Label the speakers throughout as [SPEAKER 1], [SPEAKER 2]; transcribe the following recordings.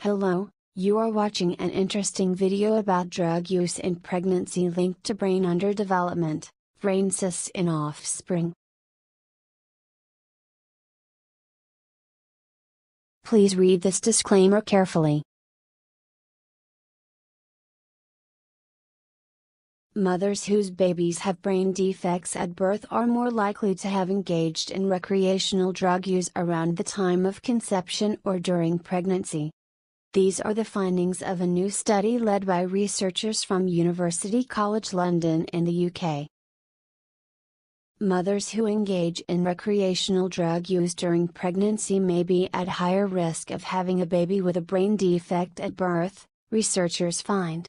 [SPEAKER 1] Hello, you are watching an interesting video about drug use in pregnancy linked to brain underdevelopment, brain cysts in offspring. Please read this disclaimer carefully. Mothers whose babies have brain defects at birth are more likely to have engaged in recreational drug use around the time of conception or during pregnancy. These are the findings of a new study led by researchers from University College London in the UK. Mothers who engage in recreational drug use during pregnancy may be at higher risk of having a baby with a brain defect at birth, researchers find.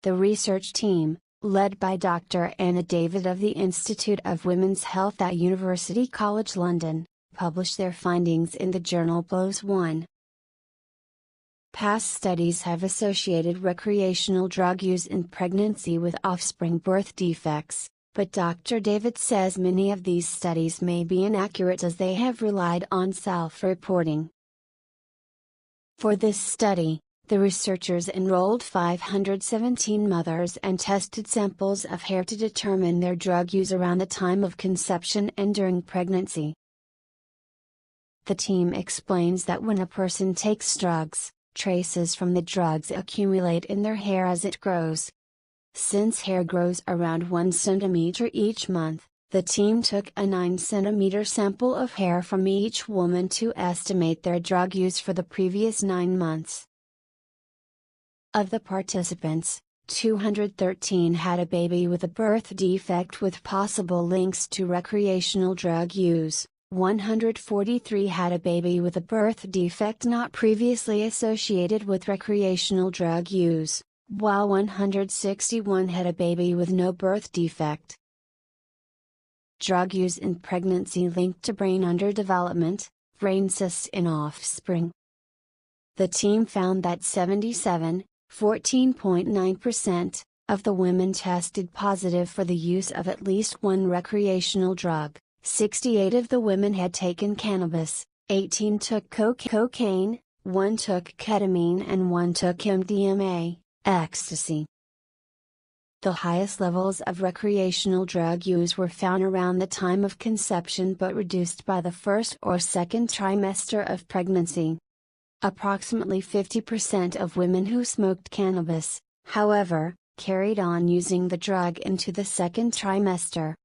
[SPEAKER 1] The research team, led by Dr. Anna David of the Institute of Women's Health at University College London, published their findings in the journal PLOS One. Past studies have associated recreational drug use in pregnancy with offspring birth defects, but Dr. David says many of these studies may be inaccurate as they have relied on self-reporting. For this study, the researchers enrolled 517 mothers and tested samples of hair to determine their drug use around the time of conception and during pregnancy. The team explains that when a person takes drugs, traces from the drugs accumulate in their hair as it grows. Since hair grows around 1 centimeter each month, the team took a 9 centimeter sample of hair from each woman to estimate their drug use for the previous 9 months. Of the participants, 213 had a baby with a birth defect with possible links to recreational drug use. 143 had a baby with a birth defect not previously associated with recreational drug use, while 161 had a baby with no birth defect. Drug use in pregnancy linked to brain underdevelopment, brain cysts in offspring. The team found that 14.9%, of the women tested positive for the use of at least one recreational drug. 68 of the women had taken cannabis, 18 took cocaine, 1 took ketamine and 1 took MDMA, ecstasy. The highest levels of recreational drug use were found around the time of conception but reduced by the first or second trimester of pregnancy. Approximately 50% of women who smoked cannabis, however, carried on using the drug into the second trimester.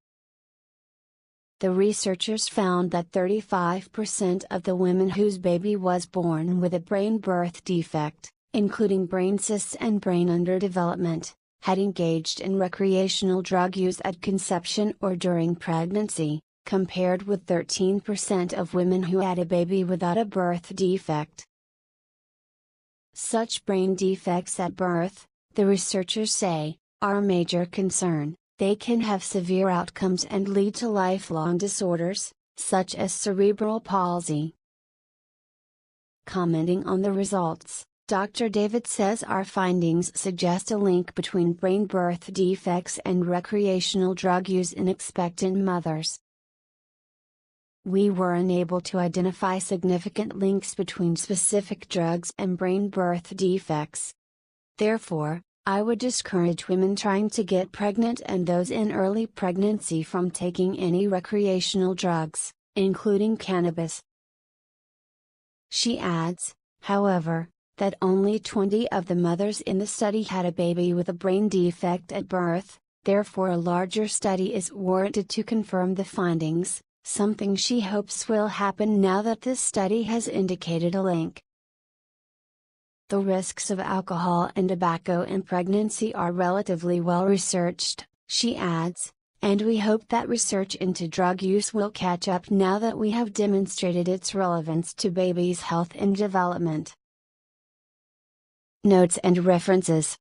[SPEAKER 1] The researchers found that 35% of the women whose baby was born with a brain birth defect, including brain cysts and brain underdevelopment, had engaged in recreational drug use at conception or during pregnancy, compared with 13% of women who had a baby without a birth defect. Such brain defects at birth, the researchers say, are a major concern. They can have severe outcomes and lead to lifelong disorders, such as cerebral palsy. Commenting on the results, Dr. David says our findings suggest a link between brain birth defects and recreational drug use in expectant mothers. We were unable to identify significant links between specific drugs and brain birth defects. Therefore, I would discourage women trying to get pregnant and those in early pregnancy from taking any recreational drugs, including cannabis. She adds, however, that only 20 of the mothers in the study had a baby with a brain defect at birth, therefore a larger study is warranted to confirm the findings, something she hopes will happen now that this study has indicated a link. The risks of alcohol and tobacco in pregnancy are relatively well researched, she adds, and we hope that research into drug use will catch up now that we have demonstrated its relevance to babies' health and development. Notes and references.